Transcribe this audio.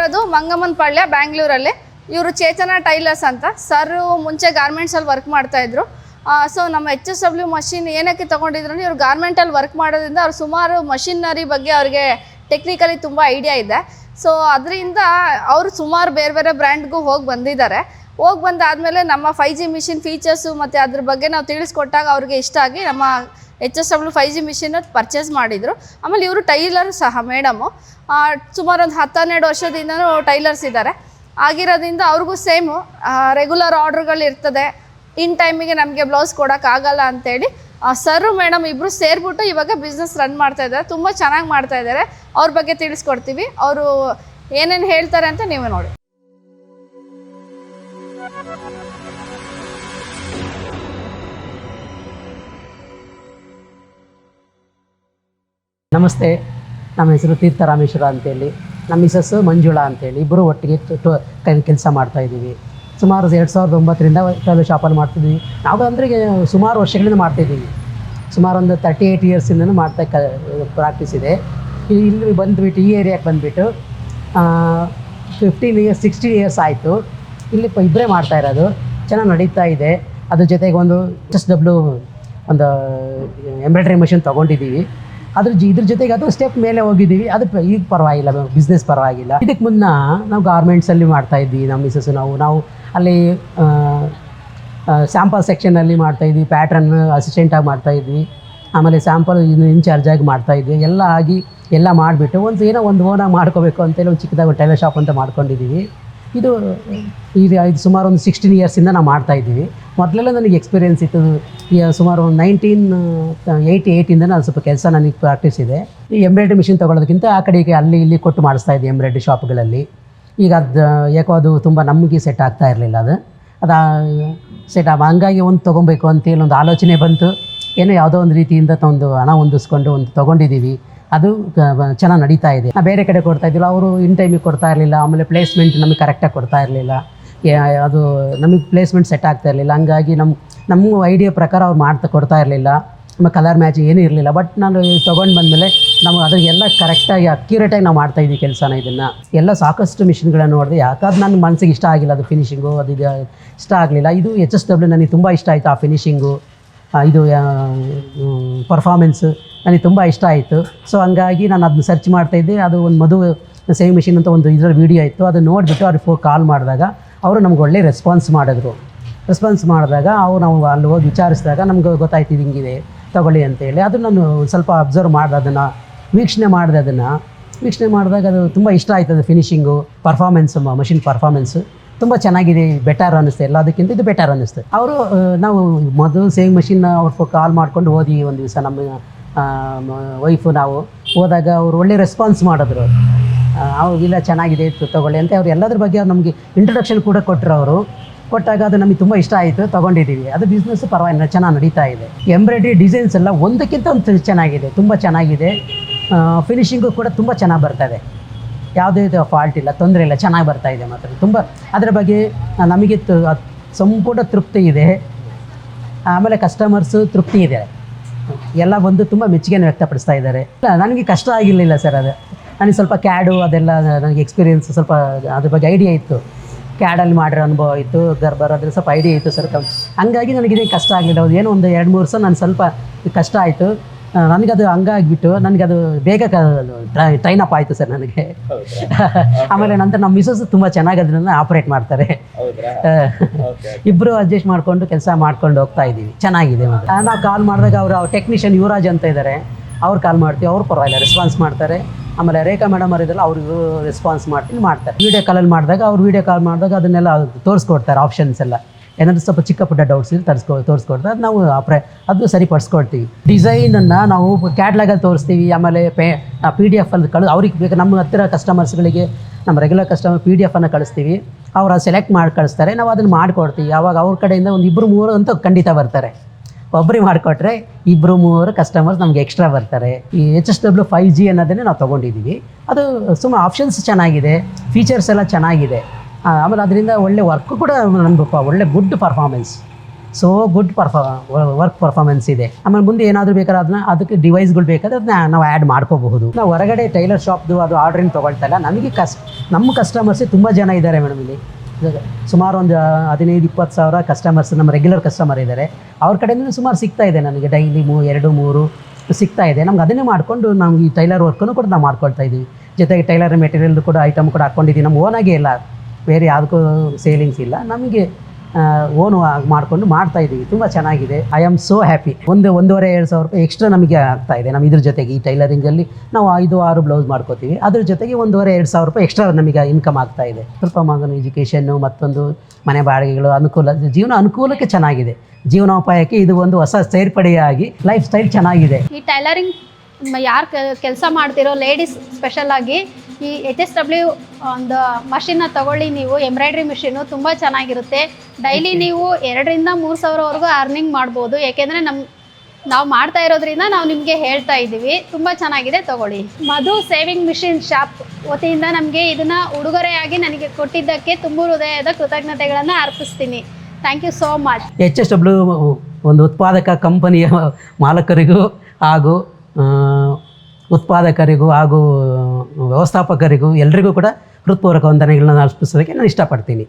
ಇರೋದು ಮಂಗಮ್ಮನ ಪಾಳ್ಯ ಬ್ಯಾಂಗ್ಳೂರಲ್ಲಿ. ಇವರು ಚೇತನ ಟೈಲರ್ಸ್ ಅಂತ. ಸರ್ ಮುಂಚೆ ಗಾರ್ಮೆಂಟ್ಸಲ್ಲಿ ವರ್ಕ್ ಮಾಡ್ತಾಯಿದ್ರು. ಸೊ ನಮ್ಮ HSW ಮಷಿನ್ ಏನಕ್ಕೆ ತೊಗೊಂಡಿದ್ರು, ಇವರು ಗಾರ್ಮೆಂಟಲ್ಲಿ ವರ್ಕ್ ಮಾಡೋದ್ರಿಂದ ಅವ್ರು ಸುಮಾರು ಮಷಿನರಿ ಬಗ್ಗೆ ಅವ್ರಿಗೆ ಟೆಕ್ನಿಕಲಿ ತುಂಬ ಐಡಿಯಾ ಇದೆ. ಸೊ ಅದರಿಂದ ಅವರು ಸುಮಾರು ಬೇರೆ ಬೇರೆ ಬ್ರ್ಯಾಂಡ್ಗೂ ಹೋಗಿ ಬಂದಿದ್ದಾರೆ. ಹೋಗಿ ಬಂದಾದಮೇಲೆ ನಮ್ಮ 5G ಮಿಷಿನ್ ಫೀಚರ್ಸು ಮತ್ತು ಅದ್ರ ಬಗ್ಗೆ ನಾವು ತಿಳಿಸ್ಕೊಟ್ಟಾಗ ಅವ್ರಿಗೆ ಇಷ್ಟ ಆಗಿ ನಮ್ಮ HSW 5G ಮಿಷಿನ್ ಪರ್ಚೇಸ್ ಮಾಡಿದರು. ಆಮೇಲೆ ಇವರು ಟೈಲರ್ ಸಹ ಮೇಡಮು. ಸುಮಾರು ಒಂದು 10-12 ವರ್ಷದಿಂದನೂ ಟೈಲರ್ಸ್ ಇದ್ದಾರೆ. ಆಗಿರೋದ್ರಿಂದ ಅವ್ರಿಗೂ ಸೇಮು ರೆಗ್ಯುಲರ್ ಆರ್ಡ್ರ್ಗಳು ಇರ್ತದೆ. ಇನ್ ಟೈಮಿಗೆ ನಮಗೆ ಬ್ಲೌಸ್ ಕೊಡೋಕ್ಕಾಗಲ್ಲ ಅಂತೇಳಿ ಸರ್ ಮೇಡಮ್ ಇಬ್ಬರು ಸೇರಿಬಿಟ್ಟು ಇವಾಗ ಬಿಸ್ನೆಸ್ ರನ್ ಮಾಡ್ತಾಯಿದ್ದಾರೆ. ತುಂಬ ಚೆನ್ನಾಗಿ ಮಾಡ್ತಾಯಿದ್ದಾರೆ. ಅವ್ರ ಬಗ್ಗೆ ತಿಳಿಸ್ಕೊಡ್ತೀವಿ. ಅವರು ಏನೇನು ಹೇಳ್ತಾರೆ ಅಂತ ನೀವು ನೋಡಿ. ನಮಸ್ತೆ, ನಮ್ಮ ಹೆಸರು ತೀರ್ಥ ರಾಮೇಶ್ವರ ಅಂತೇಳಿ, ನಮ್ಮ ಮಿಸಸ್ಸು ಮಂಜುಳಾ ಅಂತೇಳಿ, ಇಬ್ಬರು ಒಟ್ಟಿಗೆ ಕೆಲಸ ಮಾಡ್ತಾಯಿದ್ದೀವಿ. ಸುಮಾರು 2009ರಿಂದ ಟೈಲರ್ ಶಾಪಲ್ಲಿ ಮಾಡ್ತಿದ್ವಿ. ನಾವು ಅಂದರೆ ಸುಮಾರು ವರ್ಷಗಳಿಂದ ಮಾಡ್ತಾಯಿದ್ದೀವಿ. ಸುಮಾರು ಒಂದು 38 ಇಯರ್ಸಿಂದನೂ ಪ್ರಾಕ್ಟೀಸ್ ಇದೆ. ಇಲ್ಲಿ ಬಂದುಬಿಟ್ಟು ಈ ಏರಿಯಾಕ್ಕೆ ಬಂದುಬಿಟ್ಟು 15 ಇಯರ್ಸ್ 16 ಇಯರ್ಸ್ ಆಯಿತು. ಇಲ್ಲಿ ಇಬ್ಬರೇ ಮಾಡ್ತಾಯಿರೋದು. ಚೆನ್ನಾಗಿ ನಡೀತಾ ಇದೆ. ಅದ್ರ ಜೊತೆಗೆ ಒಂದು HSW ಒಂದು ಎಂಬ್ರಾಯ್ಡ್ರಿ ಮಷಿನ್ ತೊಗೊಂಡಿದ್ದೀವಿ. ಇದ್ರ ಜೊತೆಗೆ ಅದು ಸ್ಟೆಪ್ ಮೇಲೆ ಹೋಗಿದ್ದೀವಿ. ಅದು ಈಗ ಪರವಾಗಿಲ್ಲ, ಬಿಸ್ನೆಸ್ ಪರವಾಗಿಲ್ಲ. ಇದಕ್ಕೆ ಮುನ್ನ ನಾವು ಗಾರ್ಮೆಂಟ್ಸಲ್ಲಿ ಮಾಡ್ತಾಯಿದ್ವಿ. ನಮ್ಮ ಮಿಸಸ್ಸು ನಾವು ಅಲ್ಲಿ ಸ್ಯಾಂಪಲ್ ಸೆಕ್ಷನಲ್ಲಿ ಮಾಡ್ತಾಯಿದ್ವಿ. ಪ್ಯಾಟ್ರನ್ ಅಸಿಸ್ಟೆಂಟಾಗಿ ಮಾಡ್ತಾಯಿದ್ವಿ. ಆಮೇಲೆ ಸ್ಯಾಂಪಲ್ ಇನ್ಚಾರ್ಜಾಗಿ ಮಾಡ್ತಾಯಿದ್ವಿ. ಎಲ್ಲ ಮಾಡಿಬಿಟ್ಟು ಒಂದು ಓನಾಗಿ ಮಾಡ್ಕೋಬೇಕು ಅಂತೇಳಿ ಒಂದು ಚಿಕ್ಕದಾಗಿ ಟೈಲರ್ ಶಾಪ್ ಅಂತ ಮಾಡ್ಕೊಂಡಿದ್ದೀವಿ. ಇದು ಸುಮಾರು ಒಂದು 16 ಇಯರ್ಸಿಂದ ನಾವು ಮಾಡ್ತಾಯಿದ್ದೀವಿ. ಮೊದಲೆಲ್ಲ ನನಗೆ ಎಕ್ಸ್ಪೀರಿಯೆನ್ಸ್ ಇತ್ತು. ಸುಮಾರು 1988ಇಂದ ನಾನು ಸ್ವಲ್ಪ ಕೆಲಸ ನನಗೆ ಪ್ರಾಕ್ಟೀಸ್ ಇದೆ. ಈ ಎಂಬ್ರಾಯ್ಡ್ರಿ ಮಿಷಿನ್ ತೊಗೊಳೋದಕ್ಕಿಂತ ಆ ಕಡೆಗೆ ಅಲ್ಲಿ ಇಲ್ಲಿ ಕೊಟ್ಟು ಮಾಡಿಸ್ತಾ ಇದ್ದೆ ಎಂಬ್ರಾಯ್ಡ್ರಿ ಶಾಪ್ಗಳಲ್ಲಿ. ಈಗ ಯಾಕೋ ಅದು ತುಂಬ ನಮಗೆ ಸೆಟ್ ಆಗ್ತಾ ಇರಲಿಲ್ಲ. ಅದು ಸೆಟ್ ಹಂಗಾಗಿ ಒಂದು ತೊಗೊಬೇಕು ಅಂತೇಳಿ ಒಂದು ಆಲೋಚನೆ ಬಂತು. ಯಾವುದೋ ಒಂದು ರೀತಿಯಿಂದ ಒಂದು ಹಣ ಹೊಂದಿಸ್ಕೊಂಡು ಒಂದು ತೊಗೊಂಡಿದ್ದೀವಿ. ಅದು ಚೆನ್ನಾಗಿ ನಡೀತಾ ಇದೆ. ನಾವು ಬೇರೆ ಕಡೆ ಕೊಡ್ತಾ ಇದ್ದಿಲ್ಲ, ಅವರು ಇನ್ ಟೈಮಿಗೆ ಕೊಡ್ತಾ ಇರಲಿಲ್ಲ. ಆಮೇಲೆ ಪ್ಲೇಸ್ಮೆಂಟ್ ನಮಗೆ ಕರೆಕ್ಟಾಗಿ ಕೊಡ್ತಾ ಇರಲಿಲ್ಲ. ಅದು ನಮಗೆ ಪ್ಲೇಸ್ಮೆಂಟ್ ಸೆಟ್ ಆಗ್ತಾ ಇರಲಿಲ್ಲ. ಹಂಗಾಗಿ ನಮ್ಮ ಐಡಿಯಾ ಪ್ರಕಾರ ಅವ್ರು ಕೊಡ್ತಾ ಇರಲಿಲ್ಲ. ನಮ್ಮ ಕಲರ್ ಮ್ಯಾಚ್ ಏನೂ ಇರಲಿಲ್ಲ. ಬಟ್ ನಾನು ತೊಗೊಂಡು ಬಂದಮೇಲೆ ನಮಗೆ ಅದಕ್ಕೆಲ್ಲ ಕರೆಕ್ಟಾಗಿ ಅಕ್ಯುರೇಟಾಗಿ ನಾವು ಮಾಡ್ತಾಯಿದ್ವಿ ಕೆಲಸನ. ಇದನ್ನು ಸಾಕಷ್ಟು ಮಿಷಿನ್ಗಳನ್ನು ನೋಡಿದೆ. ಯಾಕಾದ್ರೆ ನನ್ನ ಮನಸ್ಸಿಗೆ ಇಷ್ಟ ಆಗಿಲ್ಲ ಅದು ಫಿನಿಷಿಂಗು. ಅದು ಇಷ್ಟ ಆಗಲಿಲ್ಲ. ಇದು HSW ನನಗೆ ತುಂಬ ಇಷ್ಟ ಆಯಿತು. ಆ ಫಿನಿಷಿಂಗು, ಇದು ಪರ್ಫಾಮೆನ್ಸು ನನಗೆ ತುಂಬ ಇಷ್ಟ ಆಯಿತು. ಸೊ ಹಂಗಾಗಿ ನಾನು ಅದನ್ನ ಸರ್ಚ್ ಮಾಡ್ತಾಯಿದ್ದೆ. ಅದು ಒಂದು ಮದುವೆ ಸೇವಿಂಗ್ ಮಿಷಿನ್ ಅಂತ ಒಂದು ಇದರಲ್ಲಿ ವೀಡಿಯೋ ಇತ್ತು. ಅದು ನೋಡಿಬಿಟ್ಟು ಅವ್ರಿಗೆ ಕಾಲ್ ಮಾಡಿದಾಗ ಅವರು ನಮ್ಗೆ ಒಳ್ಳೆ ರೆಸ್ಪಾನ್ಸ್ ಮಾಡಿದ್ರು. ನಾವು ಅಲ್ಲಿ ಹೋಗಿ ವಿಚಾರಿಸಿದಾಗ ನಮ್ಗೆ ಗೊತ್ತಾಯ್ತು ಇದು ಹಿಂಗಿದೆ ತೊಗೊಳ್ಳಿ ಅಂತೇಳಿ. ಅದು ನಾನು ಸ್ವಲ್ಪ ಅಬ್ಸರ್ವ್ ಮಾಡಿದೆ, ಅದನ್ನು ವೀಕ್ಷಣೆ ಮಾಡಿದಾಗ ಅದು ತುಂಬ ಇಷ್ಟ ಆಯ್ತು. ಅದು ಫಿನಿಷಿಂಗು, ಪರ್ಫಾಮೆನ್ಸು, ಮಷಿನ್ ಪರ್ಫಾಮೆನ್ಸು ತುಂಬ ಚೆನ್ನಾಗಿದೆ. ಬೆಟರ್ ಅನ್ನಿಸ್ತು. ಎಲ್ಲದಕ್ಕಿಂತ ಇದು ಬೆಟರ್ ಅನ್ನಿಸ್ತು. ಅವರು ನಾವು ಮೊದಲು ಸೇವಿಂಗ್ ಮಷಿನ್ ಅವ್ರು ಕಾಲ್ ಮಾಡ್ಕೊಂಡು ಹೋದ್ವಿ ಒಂದು ದಿವಸ. ನಮ್ಮ ವೈಫು ನಾವು ಹೋದಾಗ ಅವರು ಒಳ್ಳೆ ರೆಸ್ಪಾನ್ಸ್ ಮಾಡಿದ್ರು. ಇಲ್ಲ ಚೆನ್ನಾಗಿದೆ ತೊಗೊಳ್ಳಿ ಅಂತ. ಅವ್ರು ಎಲ್ಲದ್ರ ಬಗ್ಗೆ ನಮಗೆ ಇಂಟ್ರೊಡಕ್ಷನ್ ಕೂಡ ಕೊಟ್ಟರು. ಅವರು ಕೊಟ್ಟಾಗ ಅದು ನಮಗೆ ತುಂಬ ಇಷ್ಟ ಆಯಿತು. ತೊಗೊಂಡಿದ್ದೀವಿ. ಅದು ಬಿಸ್ನೆಸ್ಸು ಪರವಾಗಿಲ್ಲ, ಚೆನ್ನಾಗಿ ನಡೀತಾ ಇದೆ. ಎಂಬ್ರಾಯ್ಡ್ರಿ ಡಿಸೈನ್ಸ್ ಎಲ್ಲ ಒಂದಕ್ಕಿಂತ ಒಂದು ಚೆನ್ನಾಗಿದೆ, ತುಂಬ ಚೆನ್ನಾಗಿದೆ. ಫಿನಿಷಿಂಗು ಕೂಡ ತುಂಬ ಚೆನ್ನಾಗಿ ಬರ್ತದೆ. ಯಾವುದೇ ಫಾಲ್ಟ್ ಇಲ್ಲ, ತೊಂದರೆ ಇಲ್ಲ, ಚೆನ್ನಾಗಿ ಬರ್ತಾಯಿದೆ. ಮಾತ್ರ ತುಂಬ ಅದರ ಬಗ್ಗೆ ನಮಗೆ ಸಂಪೂರ್ಣ ತೃಪ್ತಿ ಇದೆ. ಆಮೇಲೆ ಕಸ್ಟಮರ್ಸು ತೃಪ್ತಿ ಇದೆ. ಎಲ್ಲ ಬಂದು ತುಂಬ ಮೆಚ್ಚುಗೆಯನ್ನು ವ್ಯಕ್ತಪಡಿಸ್ತಾ ಇದ್ದಾರೆ. ನನಗೆ ಕಷ್ಟ ಆಗಿರಲಿಲ್ಲ ಸರ್. ಅದು ನನಗೆ ಸ್ವಲ್ಪ ಕ್ಯಾಡು ಅದೆಲ್ಲ ನನಗೆ ಎಕ್ಸ್ಪೀರಿಯೆನ್ಸ್ ಸ್ವಲ್ಪ ಅದ್ರ ಬಗ್ಗೆ ಐಡಿಯಾ ಇತ್ತು. ಕ್ಯಾಡಲ್ಲಿ ಮಾಡಿರೋ ಅನುಭವ ಇತ್ತು. ಗರ್ಬರ್ ಅದ್ರ ಸ್ವಲ್ಪ ಐಡಿಯಾ ಇತ್ತು ಸರ್. ಹಂಗಾಗಿ ನನಗಿದೇ ಕಷ್ಟ ಆಗಲಿಲ್ಲ. ಅದು ಏನೋ ಒಂದು 2-3 ವರ್ಷ ನಾನು ಸ್ವಲ್ಪ ಕಷ್ಟ ಆಯಿತು. ನನಗದು ಹಂಗಾಗಿಬಿಟ್ಟು ನನಗದು ಬೇಗ ಟ್ರೈನ್ ಅಪ್ ಆಯಿತು ಸರ್ ನನಗೆ. ಆಮೇಲೆ ನಂತರ ನಮ್ಮ ಮಿಸಸ್ ತುಂಬ ಚೆನ್ನಾಗಿ ಅದನ್ನು ಆಪ್ರೇಟ್ ಮಾಡ್ತಾರೆ. ಇಬ್ಬರು ಅಡ್ಜಸ್ಟ್ ಮಾಡಿಕೊಂಡು ಕೆಲಸ ಮಾಡ್ಕೊಂಡು ಹೋಗ್ತಾ ಇದ್ದೀವಿ. ಚೆನ್ನಾಗಿದೆ. ನಾವು ಕಾಲ್ ಮಾಡಿದಾಗ ಅವರು ಟೆಕ್ನಿಷಿಯನ್ ಯುವರಾಜ್ ಅಂತ ಇದ್ದಾರೆ, ಅವ್ರು ಕಾಲ್ ಮಾಡ್ತೀವಿ. ಅವ್ರು ಪರವಾಗಿಲ್ಲ ರೆಸ್ಪಾನ್ಸ್ ಮಾಡ್ತಾರೆ. ಆಮೇಲೆ ರೇಖಾ ಮೇಡಮ್ ಅವರಿದ್ದಲ್ಲ, ಅವ್ರಿಗೂ ರೆಸ್ಪಾನ್ಸ್ ಮಾಡ್ತಾರೆ. ವೀಡಿಯೋ ಕಾಲಲ್ಲಿ ಮಾಡಿದಾಗ ಅದನ್ನೆಲ್ಲ ತೋರಿಸ್ಕೊಡ್ತಾರೆ. ಆಪ್ಷನ್ಸ್ ಎಲ್ಲ ಏನಾದರೂ ಸ್ವಲ್ಪ ಚಿಕ್ಕ ಪುಟ್ಟ ಡೌಟ್ಸ್ ಇಲ್ಲಿ ತೋರಿಸ್ಕೊಡ್ತಾರೆ. ಅದು ನಾವು ಅದು ಸರಿಪಡಿಸ್ಕೊಡ್ತೀವಿ. ಡಿಸೈನನ್ನು ನಾವು ಕ್ಯಾಟ್ಲಾಗಲ್ಲಿ ತೋರಿಸ್ತೀವಿ. ಆಮೇಲೆ PDF ಅಲ್ಲಿ ಅವ್ರಿಗೆ ಬೇಕು. ನಮ್ಮ ಹತ್ತಿರ ಕಸ್ಟಮರ್ಸ್ಗಳಿಗೆ, ನಮ್ಮ ರೆಗ್ಯುಲರ್ ಕಸ್ಟಮರ್ PDF ಕಳಿಸ್ತೀವಿ. ಅವ್ರು ಅದು ಸೆಲೆಕ್ಟ್ ಮಾಡಿ ಕಳಿಸ್ತಾರೆ. ನಾವು ಅದನ್ನು ಮಾಡಿಕೊಡ್ತೀವಿ. ಆವಾಗ ಅವ್ರ ಕಡೆಯಿಂದ ಒಂದು 2-3 ಅಂತೂ ಖಂಡಿತ ಬರ್ತಾರೆ. ಒಬ್ಬರಿಗೆ ಮಾಡಿಕೊಟ್ರೆ 2-3 ಕಸ್ಟಮರ್ಸ್ ನಮಗೆ ಎಕ್ಸ್ಟ್ರಾ ಬರ್ತಾರೆ. ಈ HSW 5G ಅನ್ನೋದನ್ನೇ ನಾವು ತೊಗೊಂಡಿದ್ದೀವಿ. ಅದು ಸುಮಾರು ಆಪ್ಷನ್ಸ್ ಚೆನ್ನಾಗಿದೆ, ಫೀಚರ್ಸ್ ಎಲ್ಲ ಚೆನ್ನಾಗಿದೆ. ಆಮೇಲೆ ಅದರಿಂದ ಒಳ್ಳೆ ವರ್ಕ್ ಕೂಡ ನಮ್ಗೆ ಒಳ್ಳೆ good performance. So good work performance ಇದೆ. ಆಮೇಲೆ ಮುಂದೆ ಏನಾದರೂ ಬೇಕಾದ್ರೆ ಅದಕ್ಕೆ ಡಿವೈಸ್ಗಳು ಬೇಕಾದ್ರೆ ಅದನ್ನ ನಾವು ಆ್ಯಡ್ ಮಾಡ್ಕೋಬಹುದು. ನಾವು ಹೊರಗಡೆ ಟೈಲರ್ ಶಾಪ್ದು ಅದು ಆರ್ಡ್ರಿಂಗ್ ತೊಗೊಳ್ತಾ ಇಲ್ಲ. ನಮಗೆ ನಮ್ಮ ಕಸ್ಟಮರ್ಸೇ ತುಂಬ ಜನ ಇದ್ದಾರೆ ಮೇಡಮ್ ಇಲ್ಲಿ. ಸುಮಾರು ಒಂದು 15-20 ಸಾವಿರ ಕಸ್ಟಮರ್ಸ್ ನಮ್ಮ ರೆಗ್ಯುಲರ್ ಕಸ್ಟಮರ್ ಇದ್ದಾರೆ. ಅವ್ರ ಕಡೆಯಿಂದ ಸುಮಾರು ಸಿಗ್ತಾ ಇದೆ ನನಗೆ, ಡೈಲಿ 2-3 ಸಿಗ್ತಾ ಇದೆ. ನಮ್ಗೆ ಅದನ್ನೇ ಮಾಡಿಕೊಂಡು ನಾವು ಈ ಟೈಲರ್ ವರ್ಕನ್ನು ಕೂಡ ನಾವು ಮಾಡ್ಕೊಳ್ತಾ ಇದ್ದೀವಿ. ಜೊತೆಗೆ ಟೈಲರ್ ಮೆಟೀರಿಯಲ್ ಕೂಡ ಐಟಮ್ ಕೂಡ ಹಾಕ್ಕೊಂಡಿದ್ದೀವಿ. ನಮ್ಮ ಓನಾಗೆ ಇಲ್ಲ, ಬೇರೆ ಯಾವುದಕ್ಕೂ ಸೇಲಿಂಗ್ಸ್ ಇಲ್ಲ, ನಮಗೆ ಓನು ಮಾಡಿಕೊಂಡು ಮಾಡ್ತಾ ಇದ್ದೀವಿ. ತುಂಬ ಚೆನ್ನಾಗಿದೆ. I am so happy. 1,500-2 ಸಾವಿರ ರೂಪಾಯಿ ಎಕ್ಸ್ಟ್ರಾ ನಮಗೆ ಆಗ್ತಾ ಇದೆ. ನಮ್ಮ ಇದ್ರ ಜೊತೆಗೆ ಈ ಟೈಲರಿಂಗಲ್ಲಿ ನಾವು 5-6 ಬ್ಲೌಸ್ ಮಾಡ್ಕೋತೀವಿ, ಅದ್ರ ಜೊತೆಗೆ 1,500-2 ಸಾವಿರ ರೂಪಾಯಿ ಎಕ್ಸ್ಟ್ರಾ ನಮಗೆ ಇನ್ಕಮ್ ಆಗ್ತಾ ಇದೆ. ಸ್ವಲ್ಪ ಮಗನ ಎಜುಕೇಷನ್ನು, ಮತ್ತೊಂದು ಮನೆ ಬಾಡಿಗೆಗಳು, ಜೀವನ ಅನುಕೂಲಕ್ಕೆ ಚೆನ್ನಾಗಿದೆ. ಜೀವನೋಪಾಯಕ್ಕೆ ಇದು ಒಂದು ಹೊಸ ಸೇರ್ಪಡೆಯಾಗಿ ಲೈಫ್ ಸ್ಟೈಲ್ ಚೆನ್ನಾಗಿದೆ. ಈ ಟೈಲರಿಂಗ್ ಯಾರು ಕೆಲಸ ಮಾಡ್ತಿರೋ ಲೇಡೀಸ್ ಸ್ಪೆಷಲ್ ಆಗಿ ಈ HSW ಒಂದು ಮಷಿನ್ನ ತಗೊಳ್ಳಿ. ನೀವು ಎಂಬ್ರಾಯ್ಡ್ರಿ ಮಿಷಿನು ತುಂಬ ಚೆನ್ನಾಗಿರುತ್ತೆ. ಡೈಲಿ ನೀವು 2-3 ಸಾವಿರವರೆಗೂ ಅರ್ನಿಂಗ್ ಮಾಡ್ಬೋದು. ಯಾಕೆಂದರೆ ನಾವು ಮಾಡ್ತಾ ಇರೋದ್ರಿಂದ ನಾವು ನಿಮಗೆ ಹೇಳ್ತಾ ಇದ್ದೀವಿ. ತುಂಬ ಚೆನ್ನಾಗಿದೆ, ತಗೊಳ್ಳಿ. ಮಧು ಸೇವಿಂಗ್ ಮಿಷಿನ್ ಶಾಪ್ ವತಿಯಿಂದ ನಮಗೆ ಇದನ್ನು ಉಡುಗೊರೆಯಾಗಿ ನನಗೆ ಕೊಟ್ಟಿದ್ದಕ್ಕೆ ತುಂಬ ಹೃದಯದ ಕೃತಜ್ಞತೆಗಳನ್ನು ಅರ್ಪಿಸ್ತೀನಿ. Thank you so much. HSW ಒಂದು ಉತ್ಪಾದಕ ಕಂಪನಿಯ ಮಾಲಕರಿಗೂ ಹಾಗೂ ಉತ್ಪಾದಕರಿಗೂ ಹಾಗೂ ವ್ಯವಸ್ಥಾಪಕರಿಗೂ ಎಲ್ರಿಗೂ ಕೂಡ ಹೃತ್ಪೂರ್ವಕ ವಂದನೆಗಳನ್ನ ಅರ್ಪಿಸೋದಕ್ಕೆ ನಾನು ಇಷ್ಟಪಡ್ತೀನಿ.